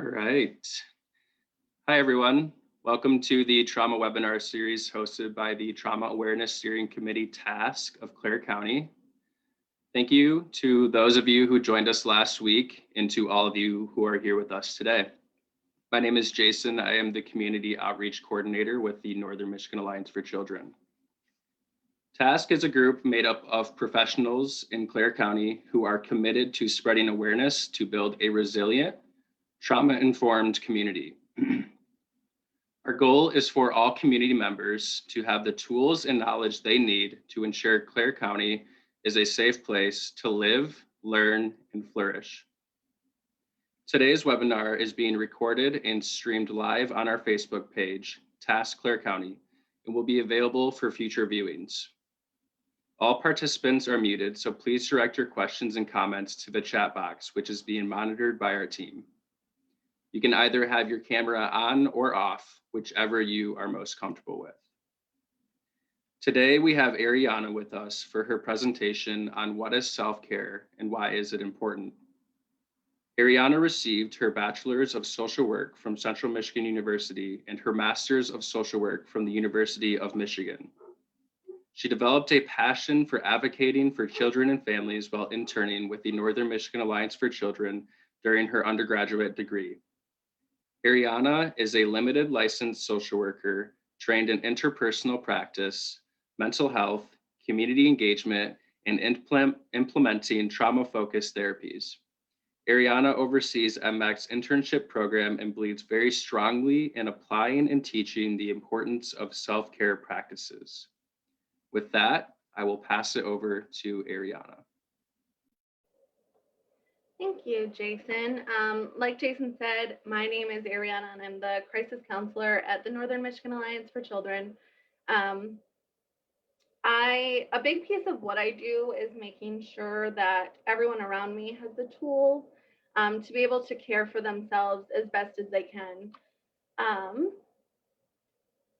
All right. Hi, everyone. Welcome to the trauma webinar series hosted by the Trauma Awareness Steering Committee TASC of Clare County. Thank you to those of you who joined us last week and to all of you who are here with us today. My name is Jason. I am the Community Outreach Coordinator with the Northern Michigan Alliance for Children. TASC is a group made up of professionals in Clare County who are committed to spreading awareness to build a resilient, trauma-informed community. Our goal is for all community members to have the tools and knowledge they need to ensure Clare County is a safe place to live, learn, and flourish. Today's webinar is being recorded and streamed live on our Facebook page, TASC Clare County, and will be available for future viewings. All participants are muted, so please direct your questions and comments to the chat box, which is being monitored by our team. You can either have your camera on or off, whichever you are most comfortable with. Today, we have Ariana with us for her presentation on what is self-care and why is it important. Ariana received her Bachelor's of Social Work from Central Michigan University and her Master's of Social Work from the University of Michigan. She developed a passion for advocating for children and families while interning with the Northern Michigan Alliance for Children during her undergraduate degree. Ariana is a limited licensed social worker trained in interpersonal practice, mental health, community engagement, and implementing trauma-focused therapies. Ariana oversees MMAC's internship program and believes very strongly in applying and teaching the importance of self-care practices. With that, I will pass it over to Ariana. Thank you, Jason. Like Jason said, my name is Ariana and I'm the crisis counselor at the Northern Michigan Alliance for Children. A big piece of what I do is making sure that everyone around me has the tools to be able to care for themselves as best as they can.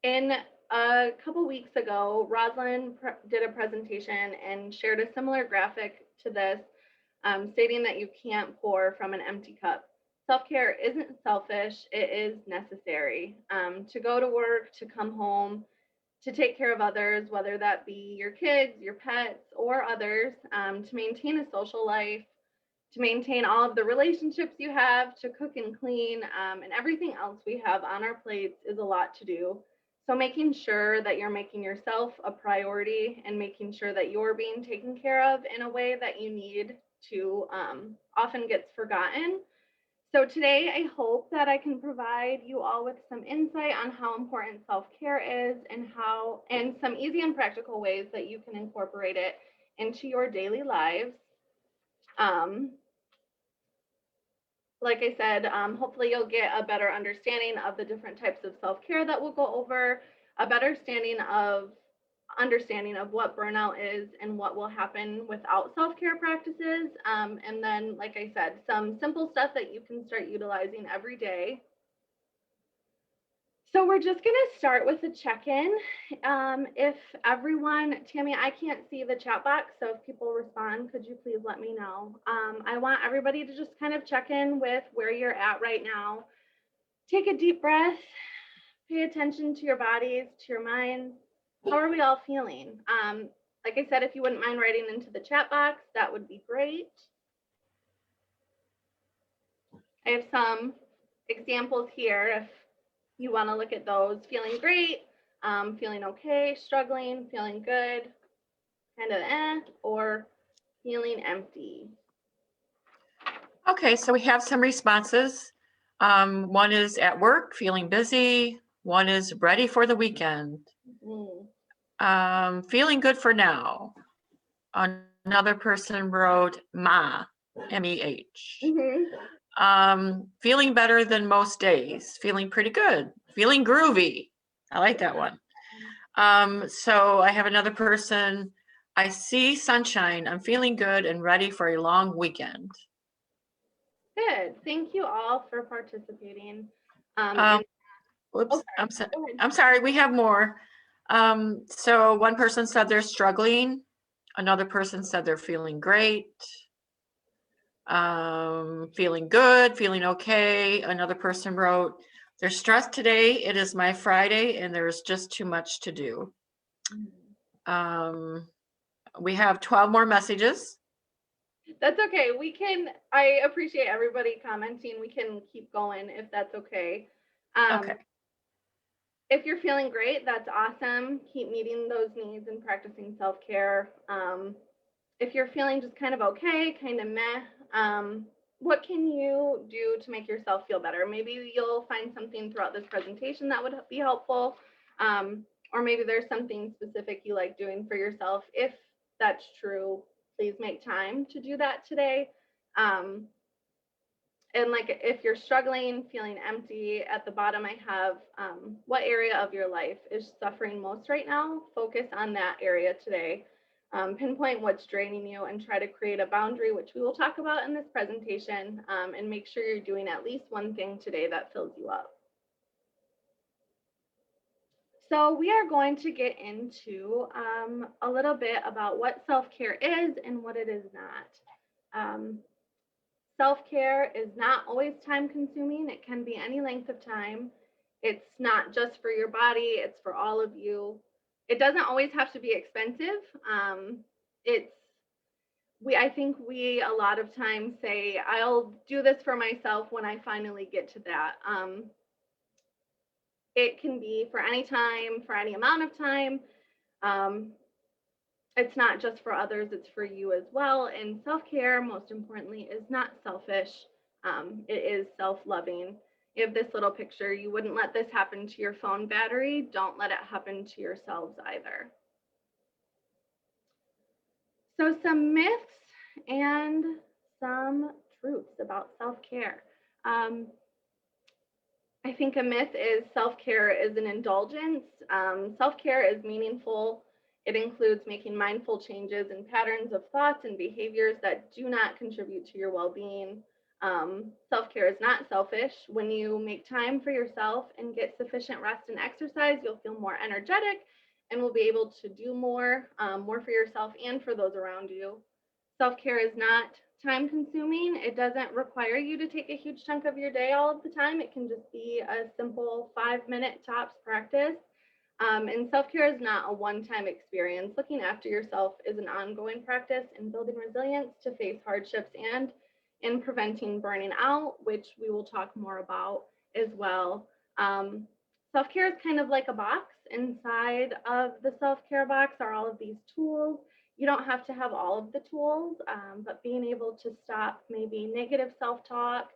In a couple weeks ago, Rosalind did a presentation and shared a similar graphic to this, stating that you can't pour from an empty cup. Self-care isn't selfish, it is necessary. To go to work, to come home, to take care of others, whether that be your kids, your pets, or others, to maintain a social life, to maintain all of the relationships you have, to cook and clean, and everything else we have on our plates is a lot to do. So making sure that you're making yourself a priority and making sure that you're being taken care of in a way that you need to often gets forgotten. So today, I hope that I can provide you all with some insight on how important self-care is and some easy and practical ways that you can incorporate it into your daily lives. Like I said, hopefully you'll get a better understanding of the different types of self-care that we'll go over, a better understanding of what burnout is and what will happen without self-care practices. And then, like I said, some simple stuff that you can start utilizing every day. So we're just going to start with a check-in. If everyone, Tammy, I can't see the chat box, so if people respond, could you please let me know? I want everybody to just kind of check in with where you're at right now. Take a deep breath, pay attention to your bodies, to your minds. How are we all feeling? Like I said, if you wouldn't mind writing into the chat box, that would be great. I have some examples here if you want to look at those. Feeling great, feeling okay, struggling, feeling good, kind of or feeling empty. Okay, so we have some responses. One is at work, feeling busy. One is ready for the weekend. Feeling good for now. Another person wrote Ma, M-E-H. Feeling better than most days. Feeling pretty good. Feeling groovy. I like that one. So I have another person. I see sunshine. I'm feeling good and ready for a long weekend. Good. Thank you all for participating. Whoops, I'm sorry, we have more. So one person said they're struggling. Another person said they're feeling great. Feeling good, feeling okay. Another person wrote, they're stressed today. It is my Friday and there's just too much to do. We have 12 more messages. That's okay. I appreciate everybody commenting. We can keep going if that's okay. Okay. If you're feeling great, that's awesome. Keep meeting those needs and practicing self-care. If you're feeling just kind of okay, kind of meh, what can you do to make yourself feel better? Maybe you'll find something throughout this presentation that would be helpful. Or maybe there's something specific you like doing for yourself. If that's true, please make time to do that today. And like if you're struggling, feeling empty, at the bottom I have what area of your life is suffering most right now. Focus on that area today. Pinpoint what's draining you and try to create a boundary, which we will talk about in this presentation, and make sure you're doing at least one thing today that fills you up. So we are going to get into a little bit about what self-care is and what it is not. Self-care is not always time-consuming. It can be any length of time. It's not just for your body, it's for all of you. It doesn't always have to be expensive. I think we a lot of times say, I'll do this for myself when I finally get to that. It can be for any time, for any amount of time. It's not just for others, it's for you as well. And self-care, most importantly, is not selfish. It is self-loving. You have this little picture. You wouldn't let this happen to your phone battery. Don't let it happen to yourselves either. So some myths and some truths about self-care. I think a myth is self-care is an indulgence. Self-care is meaningful. It includes making mindful changes in patterns of thoughts and behaviors that do not contribute to your well-being. Self-care is not selfish. When you make time for yourself and get sufficient rest and exercise, you'll feel more energetic and will be able to do more for yourself and for those around you. Self-care is not time-consuming. It doesn't require you to take a huge chunk of your day all of the time. It can just be a simple 5-minute tops practice. And self-care is not a one-time experience. Looking after yourself is an ongoing practice in building resilience to face hardships and in preventing burning out, which we will talk more about as well. Self-care is kind of like a box. Inside of the self-care box are all of these tools. You don't have to have all of the tools, but being able to stop maybe negative self-talk,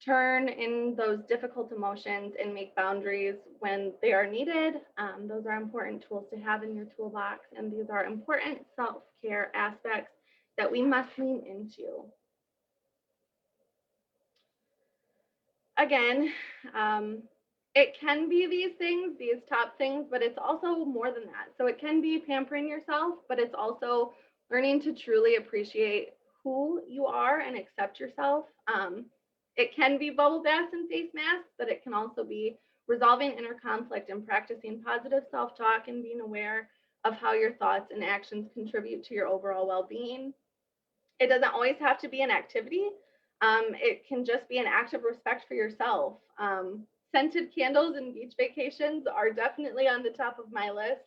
turn in those difficult emotions and make boundaries when they are needed. Those are important tools to have in your toolbox, and these are important self-care aspects that we must lean into. Again, it can be these things, these top things, but it's also more than that. So it can be pampering yourself, but it's also learning to truly appreciate who you are and accept yourself. It can be bubble baths and face masks, but it can also be resolving inner conflict and practicing positive self-talk and being aware of how your thoughts and actions contribute to your overall well-being. It doesn't always have to be an activity. It can just be an act of respect for yourself. Scented candles and beach vacations are definitely on the top of my list,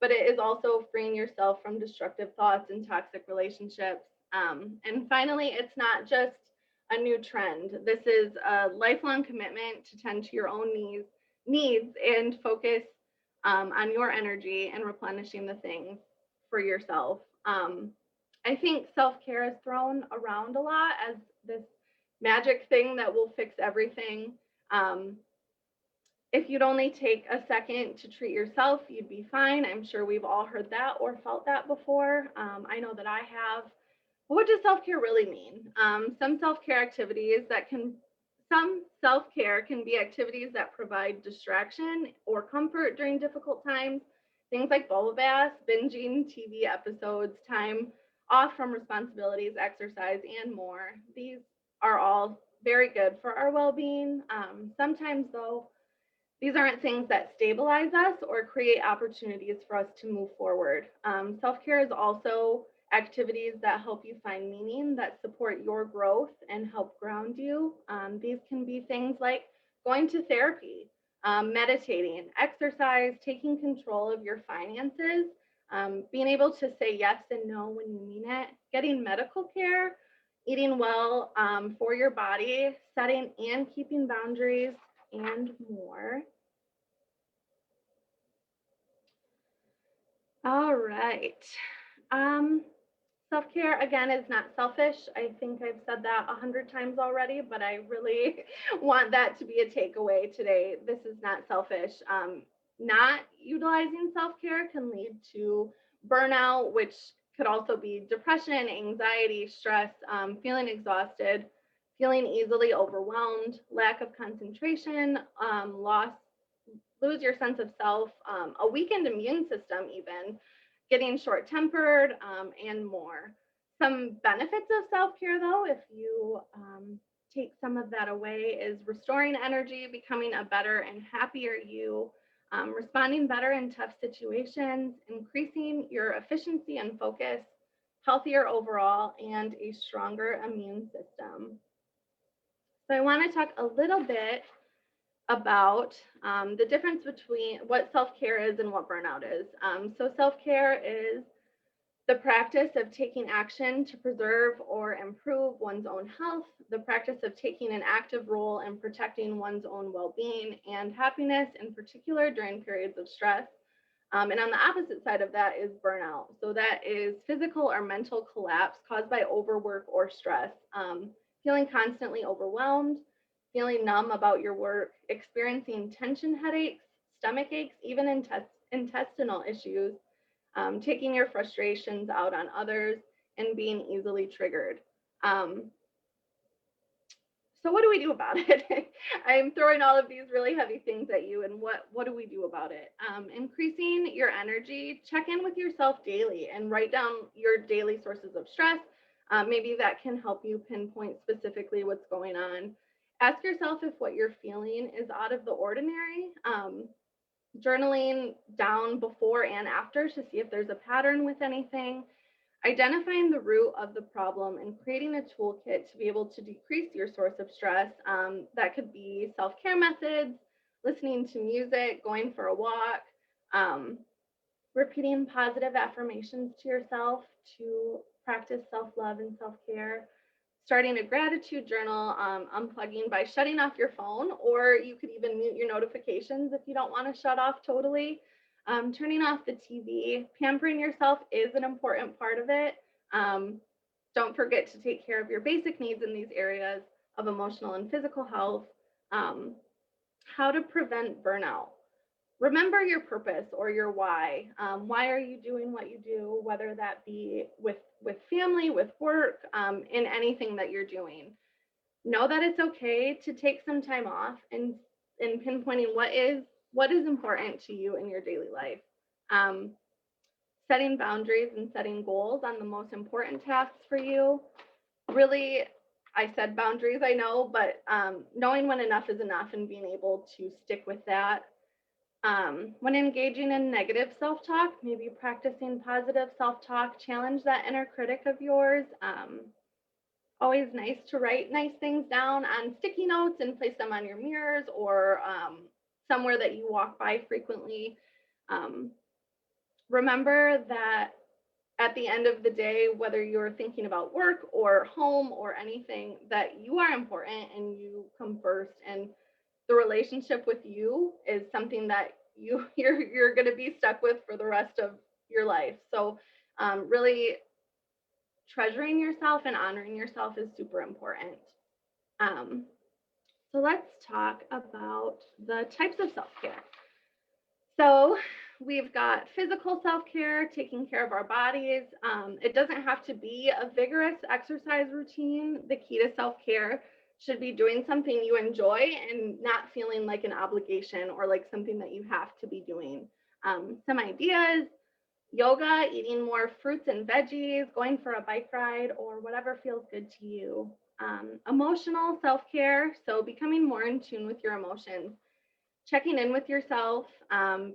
but it is also freeing yourself from destructive thoughts and toxic relationships. And finally, it's not just a new trend. This is a lifelong commitment to tend to your own needs and focus on your energy and replenishing the things for yourself. I think self-care is thrown around a lot as this magic thing that will fix everything. If you'd only take a second to treat yourself, you'd be fine. I'm sure we've all heard that or felt that before. I know that I have. What does self-care really mean? Some self-care can be activities that provide distraction or comfort during difficult times. Things like bubble baths, binging TV episodes, time off from responsibilities, exercise, and more. These are all very good for our well-being. Sometimes, though, these aren't things that stabilize us or create opportunities for us to move forward. Self-care is also activities that help you find meaning, that support your growth and help ground you. These can be things like going to therapy, meditating, exercise, taking control of your finances, being able to say yes and no when you mean it, getting medical care, eating well for your body, setting and keeping boundaries, and more. All right. Self-care, again, is not selfish. I think I've said that 100 times already, but I really want that to be a takeaway today. This is not selfish. Not utilizing self-care can lead to burnout, which could also be depression, anxiety, stress, feeling exhausted, feeling easily overwhelmed, lack of concentration, lose your sense of self, a weakened immune system even, getting short-tempered, and more. Some benefits of self-care, though, if you take some of that away, is restoring energy, becoming a better and happier you, responding better in tough situations, increasing your efficiency and focus, healthier overall, and a stronger immune system. So I want to talk a little bit about the difference between what self-care is and what burnout is. So self-care is the practice of taking action to preserve or improve one's own health, the practice of taking an active role in protecting one's own well-being and happiness, in particular during periods of stress. And on the opposite side of that is burnout. So that is physical or mental collapse caused by overwork or stress, feeling constantly overwhelmed, feeling numb about your work, experiencing tension headaches, stomach aches, even intestinal issues, taking your frustrations out on others, and being easily triggered. So what do we do about it? I'm throwing all of these really heavy things at you, and what do we do about it? Increasing your energy, check in with yourself daily and write down your daily sources of stress. Maybe that can help you pinpoint specifically what's going on. Ask yourself if what you're feeling is out of the ordinary. Journaling down before and after to see if there's a pattern with anything. Identifying the root of the problem and creating a toolkit to be able to decrease your source of stress. That could be self-care methods, listening to music, going for a walk, repeating positive affirmations to yourself to practice self-love and self-care, starting a gratitude journal, unplugging by shutting off your phone, or you could even mute your notifications if you don't want to shut off totally. Turning off the TV, pampering yourself is an important part of it. Don't forget to take care of your basic needs in these areas of emotional and physical health. How to prevent burnout. Remember your purpose or your why. Why are you doing what you do, whether that be with family, with work, in anything that you're doing. Know that it's okay to take some time off and pinpointing what is important to you in your daily life. Setting boundaries and setting goals on the most important tasks for you. Really, I said boundaries, I know, but knowing when enough is enough and being able to stick with that. When engaging in negative self-talk, maybe practicing positive self-talk, challenge that inner critic of yours. Always nice to write nice things down on sticky notes and place them on your mirrors or somewhere that you walk by frequently. Remember that at the end of the day, whether you're thinking about work or home or anything, that you are important and you come first, and the relationship with you is something that you're going to be stuck with for the rest of your life. So really treasuring yourself and honoring yourself is super important. So let's talk about the types of self-care. So we've got physical self-care, taking care of our bodies. It doesn't have to be a vigorous exercise routine. The key to self-care should be doing something you enjoy and not feeling like an obligation or like something that you have to be doing. Some ideas: yoga, eating more fruits and veggies, going for a bike ride, or whatever feels good to you. Emotional self-care, so becoming more in tune with your emotions. checking in with yourself,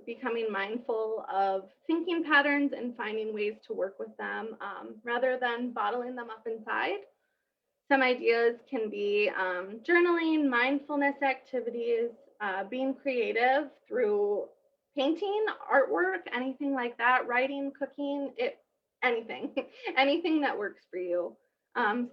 becoming mindful of thinking patterns and finding ways to work with them rather than bottling them up inside. Some ideas can be journaling, mindfulness activities, being creative through painting, artwork, anything like that, writing, cooking, anything, anything that works for you.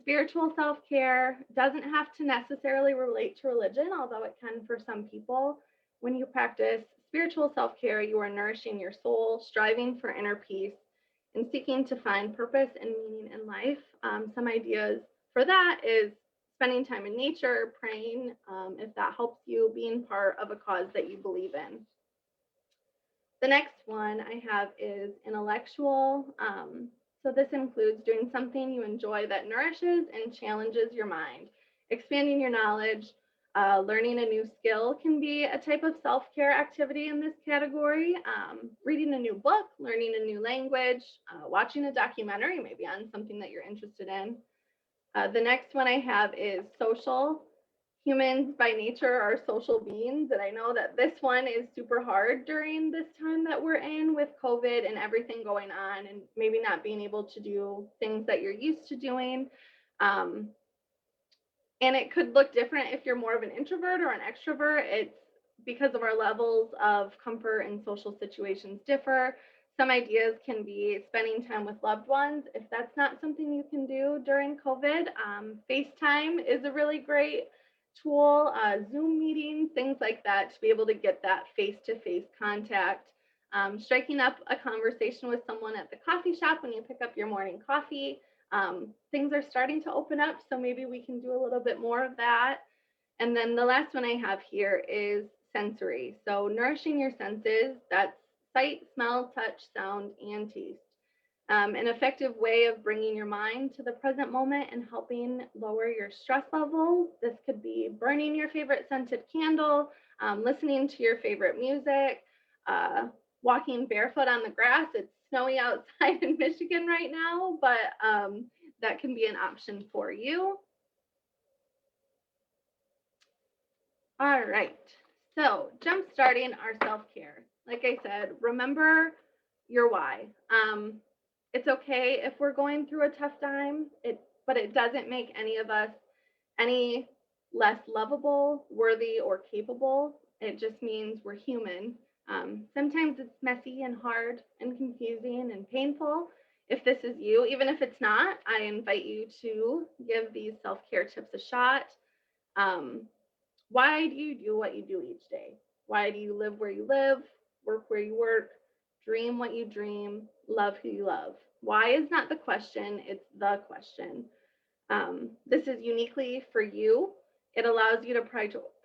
Spiritual self-care doesn't have to necessarily relate to religion, although it can for some people. When you practice spiritual self-care, you are nourishing your soul, striving for inner peace, and seeking to find purpose and meaning in life. Some ideas for that is spending time in nature, praying, if that helps you, being part of a cause that you believe in. The next one I have is intellectual. So this includes doing something you enjoy that nourishes and challenges your mind. Expanding your knowledge, learning a new skill can be a type of self-care activity in this category. Reading a new book, learning a new language, watching a documentary maybe on something that you're interested in. The next one I have is social. Humans by nature are social beings, and I know that this one is super hard during this time that we're in with COVID and everything going on, and maybe not being able to do things that you're used to doing. And it could look different if you're more of an introvert or an extrovert. It's because of our levels of comfort in social situations differ. Some ideas can be spending time with loved ones. If that's not something you can do during COVID, FaceTime is a really great tool, Zoom meetings, things like that, to be able to get that face-to-face contact. Striking up a conversation with someone at the coffee shop when you pick up your morning coffee. Things are starting to open up, so maybe we can do a little bit more of that. And then the last one I have here is sensory. So nourishing your senses, that's sight, smell, touch, sound, and taste. An effective way of bringing your mind to the present moment and helping lower your stress levels. This could be burning your favorite scented candle, listening to your favorite music, walking barefoot on the grass. It's snowy outside in Michigan right now, but that can be an option for you. All right, so jump starting our self-care. Like I said, remember your why. It's okay if we're going through a tough time, but it doesn't make any of us any less lovable, worthy, or capable. It just means we're human. Sometimes it's messy and hard and confusing and painful. If this is you, even if it's not, I invite you to give these self-care tips a shot. Why do you do what you do each day? Why do you live where you live, work where you work, dream what you dream, love who you love? Why is not the question, it's the question. This is uniquely for you. It allows you to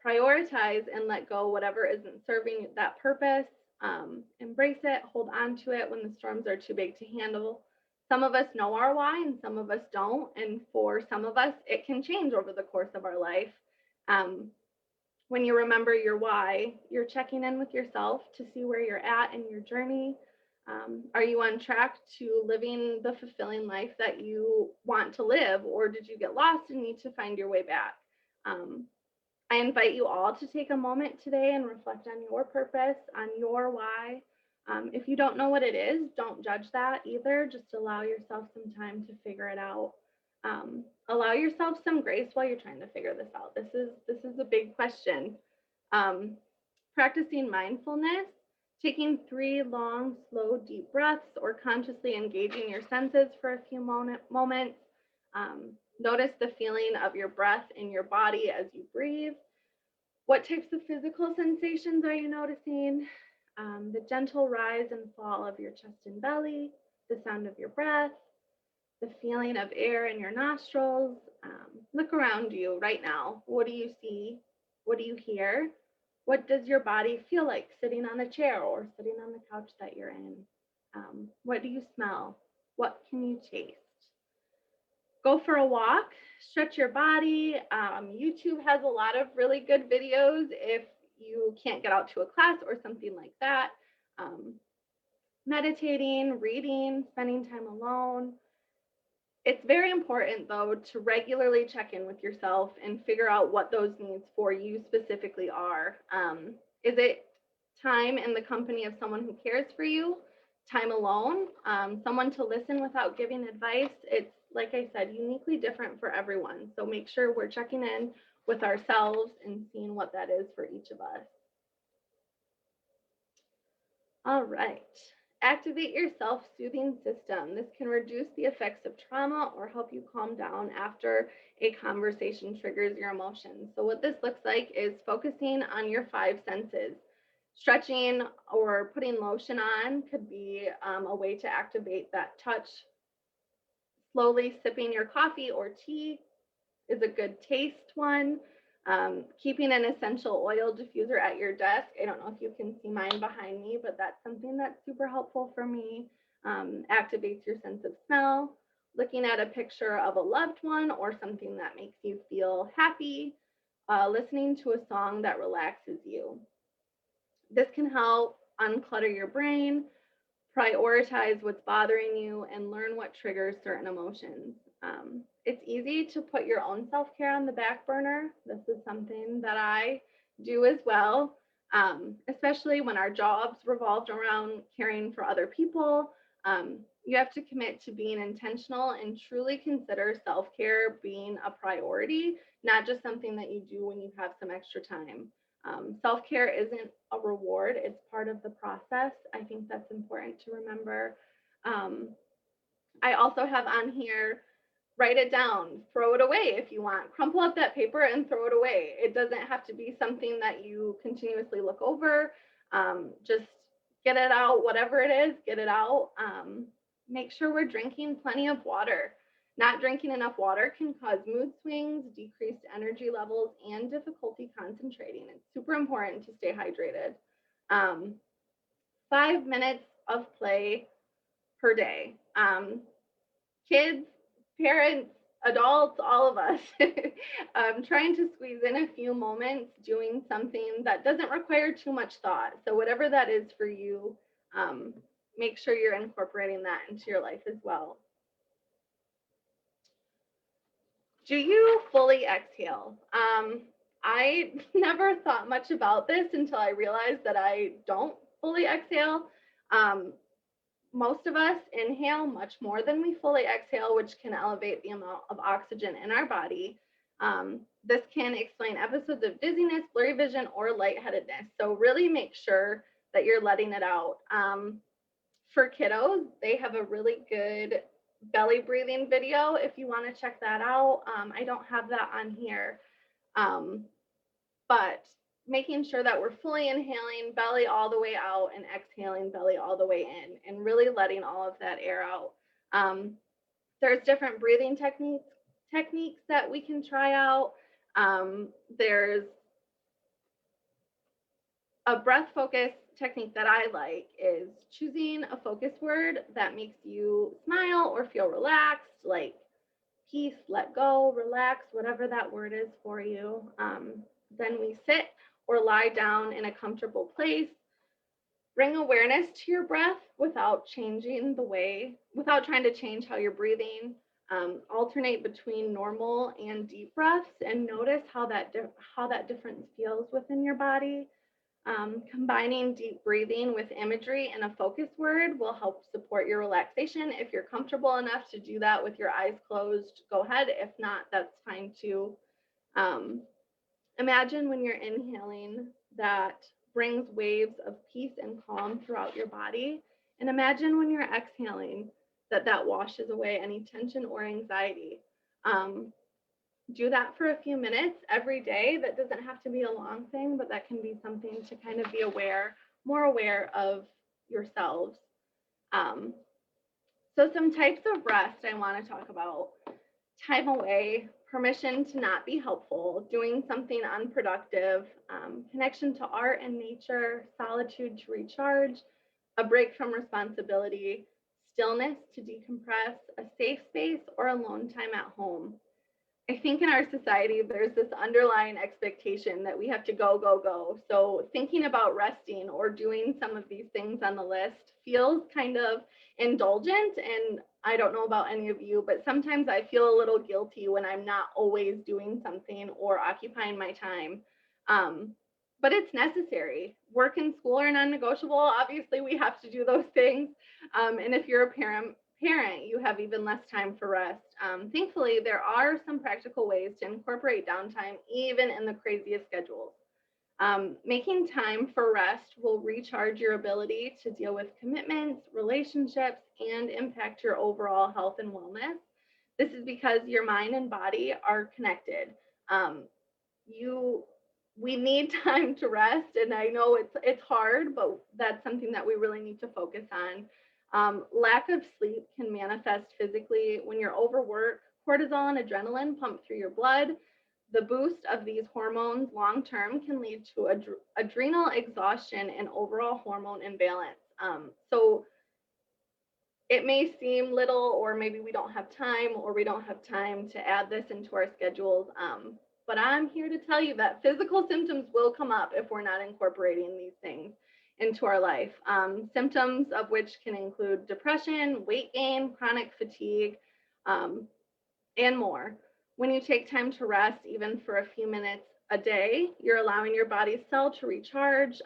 prioritize and let go whatever isn't serving that purpose. Embrace it, hold on to it when the storms are too big to handle. Some of us know our why and some of us don't. And for some of us, it can change over the course of our life. When you remember your why, you're checking in with yourself to see where you're at in your journey. Are you on track to living the fulfilling life that you want to live, or did you get lost and need to find your way back? I invite you all to take a moment today and reflect on your purpose, on your why. If you don't know what it is, don't judge that either. Just allow yourself some time to figure it out. Allow yourself some grace while you're trying to figure this out. This is a big question. Practicing mindfulness, taking 3 long, slow, deep breaths, or consciously engaging your senses for a few moments. Notice the feeling of your breath in your body as you breathe. What types of physical sensations are you noticing? The gentle rise and fall of your chest and belly, the sound of your breath, the feeling of air in your nostrils. Look around you right now. What do you see? What do you hear? What does your body feel like sitting on a chair or sitting on the couch that you're in? What do you smell? What can you taste? Go for a walk, stretch your body. YouTube has a lot of really good videos if you can't get out to a class or something like that. Meditating, reading, spending time alone. It's very important, though, to regularly check in with yourself and figure out what those needs for you specifically are. Is it time in the company of someone who cares for you, time alone, someone to listen without giving advice? It's, like I said, uniquely different for everyone. So make sure we're checking in with ourselves and seeing what that is for each of us. All right. Activate your self-soothing system. This can reduce the effects of trauma or help you calm down after a conversation triggers your emotions. So what this looks like is focusing on your 5 senses. Stretching or putting lotion on could be a way to activate that touch. Slowly sipping your coffee or tea is a good taste one. Keeping an essential oil diffuser at your desk. I don't know if you can see mine behind me, but that's something that's super helpful for me. Activates your sense of smell. Looking at a picture of a loved one or something that makes you feel happy. Listening to a song that relaxes you. This can help unclutter your brain, prioritize what's bothering you, and learn what triggers certain emotions. It's easy to put your own self-care on the back burner. This is something that I do as well, especially when our jobs revolved around caring for other people. You have to commit to being intentional and truly consider self-care being a priority, not just something that you do when you have some extra time. Self-care isn't a reward, it's part of the process. I think that's important to remember. I also have on here, write it down, throw it away if you want. Crumple up that paper and throw it away. It doesn't have to be something that you continuously look over. Just get it out, whatever it is, get it out. Make sure we're drinking plenty of water. Not drinking enough water can cause mood swings, decreased energy levels, and difficulty concentrating. It's super important to stay hydrated. 5 minutes of play per day. Kids, parents, adults, all of us, trying to squeeze in a few moments doing something that doesn't require too much thought. So whatever that is for you, make sure you're incorporating that into your life as well. Do you fully exhale? I never thought much about this until I realized that I don't fully exhale. Most of us inhale much more than we fully exhale, which can elevate the amount of oxygen in our body. This can explain episodes of dizziness, blurry vision, or lightheadedness. So really make sure that you're letting it out. For kiddos, they have a really good belly breathing video if you want to check that out. I don't have that on here, but making sure that we're fully inhaling belly all the way out and exhaling belly all the way in, and really letting all of that air out. There's different breathing techniques that we can try out. There's a breath focus technique that I like is choosing a focus word that makes you smile or feel relaxed, like peace, let go, relax, whatever that word is for you. Then we sit or lie down in a comfortable place. Bring awareness to your breath without trying to change how you're breathing. Alternate between normal and deep breaths and notice how that difference feels within your body. Combining deep breathing with imagery and a focus word will help support your relaxation. If you're comfortable enough to do that with your eyes closed, go ahead. If not, that's fine too. Imagine when you're inhaling, that brings waves of peace and calm throughout your body. And imagine when you're exhaling, that washes away any tension or anxiety. Do that for a few minutes every day. That doesn't have to be a long thing, but that can be something to kind of be more aware of yourselves. So some types of rest I want to talk about. Time away, permission to not be helpful, doing something unproductive, connection to art and nature, solitude to recharge, a break from responsibility, stillness to decompress, a safe space, or alone time at home. I think in our society, there's this underlying expectation that we have to go, go, go. So thinking about resting or doing some of these things on the list feels kind of indulgent. And I don't know about any of you, but sometimes I feel a little guilty when I'm not always doing something or occupying my time. but it's necessary. Work and school are non-negotiable. Obviously, we have to do those things. And if you're a parent, you have even less time for rest. Thankfully, there are some practical ways to incorporate downtime, even in the craziest schedules. Making time for rest will recharge your ability to deal with commitments, relationships, and impact your overall health and wellness. This is because your mind and body are connected. Um, we need time to rest, and I know it's hard, but that's something that we really need to focus on. Lack of sleep can manifest physically when you're overworked. Cortisol and adrenaline pump through your blood. The boost of these hormones long term can lead to adrenal exhaustion and overall hormone imbalance. So it may seem little, or maybe we don't have time, or we don't have time to add this into our schedules. But I'm here to tell you that physical symptoms will come up if we're not incorporating these things into our life. Symptoms of which can include depression, weight gain, chronic fatigue, and more. When you take time to rest, even for a few minutes a day, you're allowing your body's cell to recharge.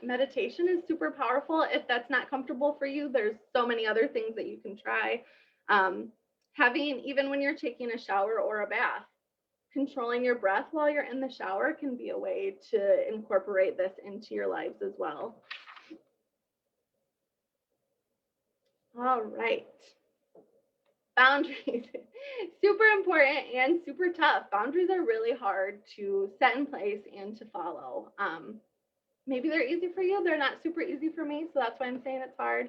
Meditation is super powerful. If that's not comfortable for you, there's so many other things that you can try. Even when you're taking a shower or a bath, controlling your breath while you're in the shower can be a way to incorporate this into your lives as well. All right. Boundaries, super important and super tough. Boundaries are really hard to set in place and to follow. Maybe they're easy for you. They're not super easy for me, so that's why I'm saying it's hard.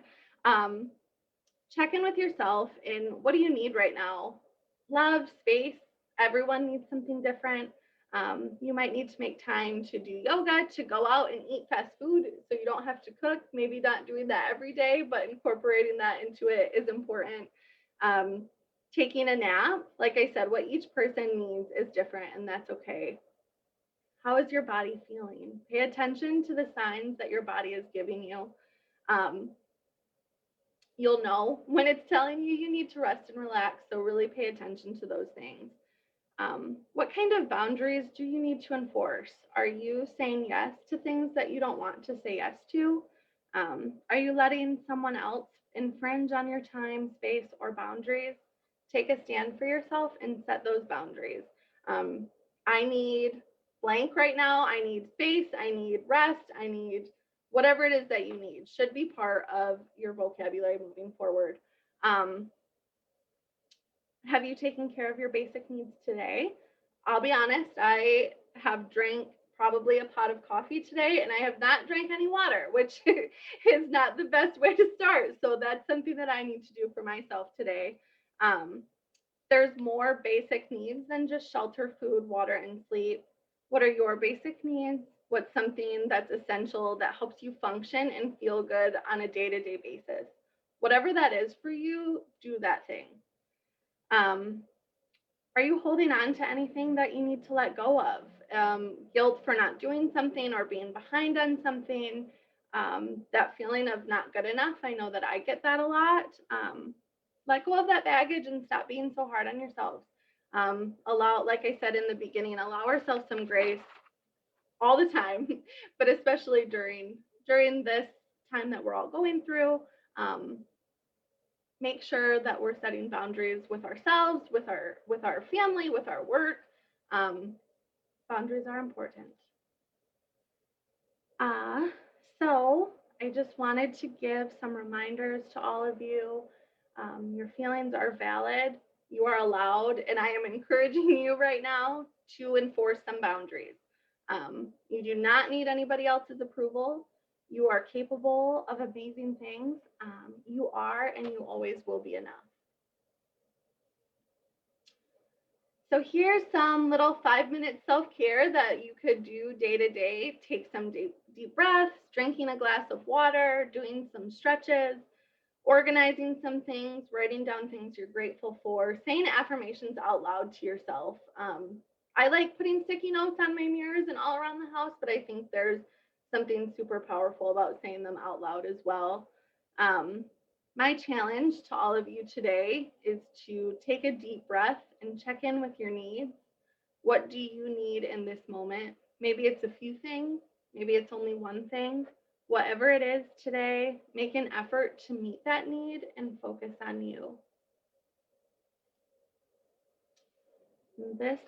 Check in with yourself and what do you need right now? Love, space. Everyone needs something different. You might need to make time to do yoga, to go out and eat fast food so you don't have to cook. Maybe not doing that every day, but incorporating that into it is important. Taking a nap, like I said, what each person needs is different, and that's okay. How is your body feeling? Pay attention to the signs that your body is giving you. You'll know when it's telling you you need to rest and relax, so really pay attention to those things. What kind of boundaries do you need to enforce? Are you saying yes to things that you don't want to say yes to? Are you letting someone else infringe on your time, space, or boundaries? Take a stand for yourself and set those boundaries. I need blank right now. I need space. I need rest. I need whatever it is that you need. Should be part of your vocabulary moving forward. Have you taken care of your basic needs today? I'll be honest, I have drank probably a pot of coffee today, and I have not drank any water, which is not the best way to start. So that's something that I need to do for myself today. There's more basic needs than just shelter, food, water, and sleep. What are your basic needs? What's something that's essential that helps you function and feel good on a day-to-day basis? Whatever that is for you, do that thing. Are you holding on to anything that you need to let go of? Guilt for not doing something or being behind on something, that feeling of not good enough. I know that I get that a lot. Let go of that baggage and stop being so hard on yourselves. Like I said in the beginning, allow ourselves some grace all the time, but especially during this time that we're all going through. Make sure that we're setting boundaries with ourselves, with our family, with our work. Boundaries are important. So I just wanted to give some reminders to all of you. Your feelings are valid. You are allowed, and I am encouraging you right now to enforce some boundaries. You do not need anybody else's approval. You are capable of amazing things. You are, and you always will be enough. So here's some little 5-minute self-care that you could do day to day. Take some deep breaths, drinking a glass of water, doing some stretches, organizing some things, writing down things you're grateful for, saying affirmations out loud to yourself. I like putting sticky notes on my mirrors and all around the house, but I think there's something super powerful about saying them out loud as well. My challenge to all of you today is to take a deep breath and check in with your needs. What do you need in this moment? Maybe it's a few things, maybe it's only one thing. Whatever it is today, make an effort to meet that need and focus on you. This,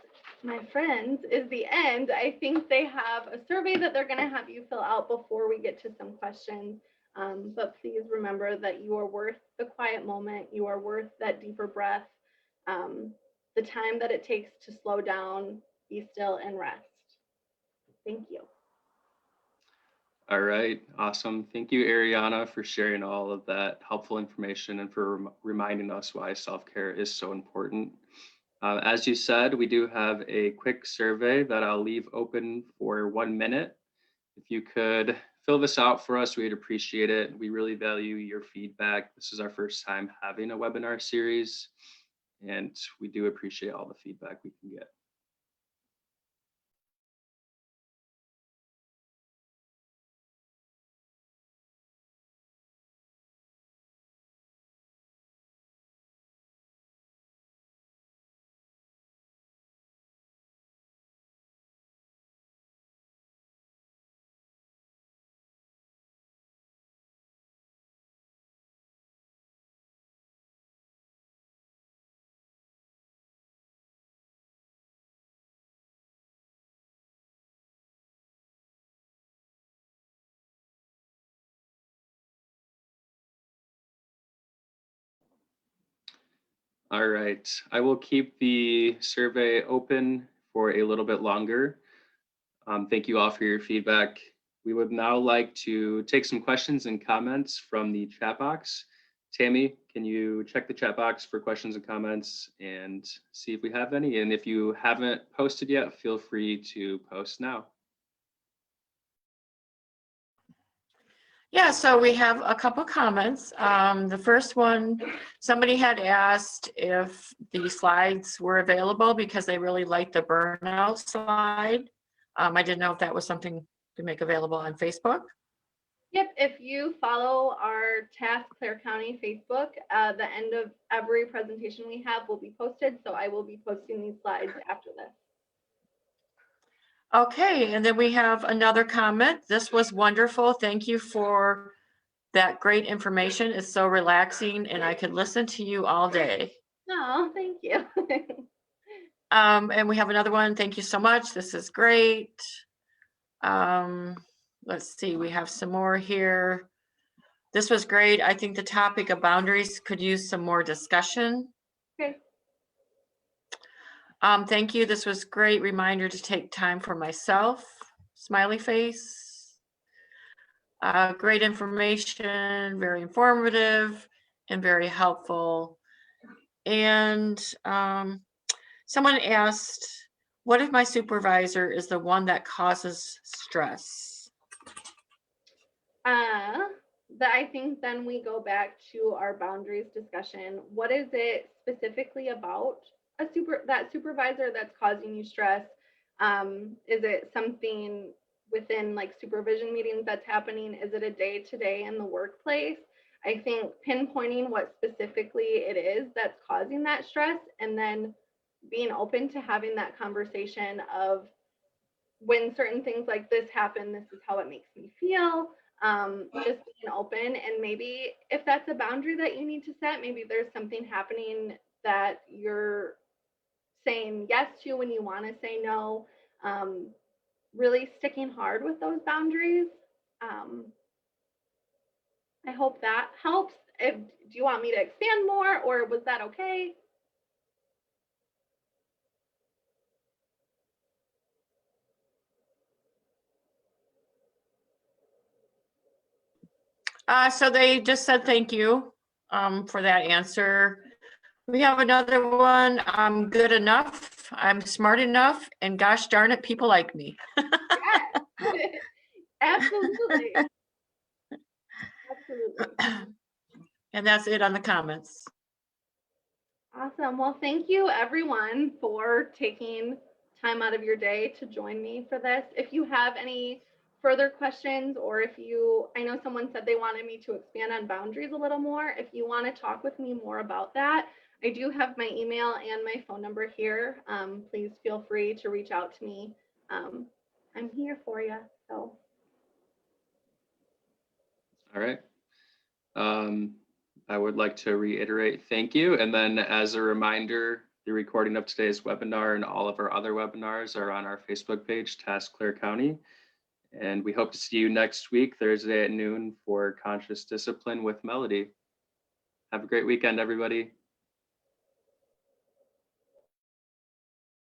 my friends, is the end. I think they have a survey that they're going to have you fill out before we get to some questions. But please remember that you are worth the quiet moment. You are worth that deeper breath, the time that it takes to slow down, be still, and rest. Thank you. All right, awesome. Thank you, Ariana, for sharing all of that helpful information and for reminding us why self-care is so important. As you said, we do have a quick survey that I'll leave open for 1 minute. If you could fill this out for us, we'd appreciate it. We really value your feedback. This is our first time having a webinar series, and we do appreciate all the feedback we can get. All right, I will keep the survey open for a little bit longer. Thank you all for your feedback. We would now like to take some questions and comments from the chat box. Tammy, can you check the chat box for questions and comments and see if we have any? And if you haven't posted yet, feel free to post now. Yeah, so we have a couple comments. The first one, somebody had asked if the slides were available because they really liked the burnout slide. I didn't know if that was something to make available on Facebook. Yep, if you follow our TASC Clare County Facebook, the end of every presentation we have will be posted. So I will be posting these slides after this. Okay, and then we have another comment. This was wonderful. Thank you for that great information. It's so relaxing and I could listen to you all day. Oh, thank you. And we have another one. Thank you so much. This is great. Let's see, we have some more here. This was great. I think the topic of boundaries could use some more discussion. Okay. Thank you. This was great reminder to take time for myself. Smiley face. Great information, very informative and very helpful. And someone asked, what if my supervisor is the one that causes stress? I think then we go back to our boundaries discussion. What is it specifically about that supervisor that's causing you stress? Is it something within like supervision meetings that's happening? Is it a day-to-day in the workplace? I think pinpointing what specifically it is that's causing that stress, and then being open to having that conversation of, when certain things like this happen, this is how it makes me feel. Just being open, and maybe if that's a boundary that you need to set, maybe there's something happening that you're saying yes to when you want to say no. Really sticking hard with those boundaries. I hope that helps. Do you want me to expand more, or was that okay? So they just said thank you for that answer. We have another one. I'm good enough. I'm smart enough. And gosh darn it, people like me. Yes. Absolutely. Absolutely. And that's it on the comments. Awesome. Well, thank you everyone for taking time out of your day to join me for this. If you have any further questions, or I know someone said they wanted me to expand on boundaries a little more. If you want to talk with me more about that, I do have my email and my phone number here. Please feel free to reach out to me. I'm here for you. So. All right. I would like to reiterate thank you. And then as a reminder, the recording of today's webinar and all of our other webinars are on our Facebook page, TASC Clare County. And we hope to see you next week, Thursday at noon, for Conscious Discipline with Melody. Have a great weekend, everybody.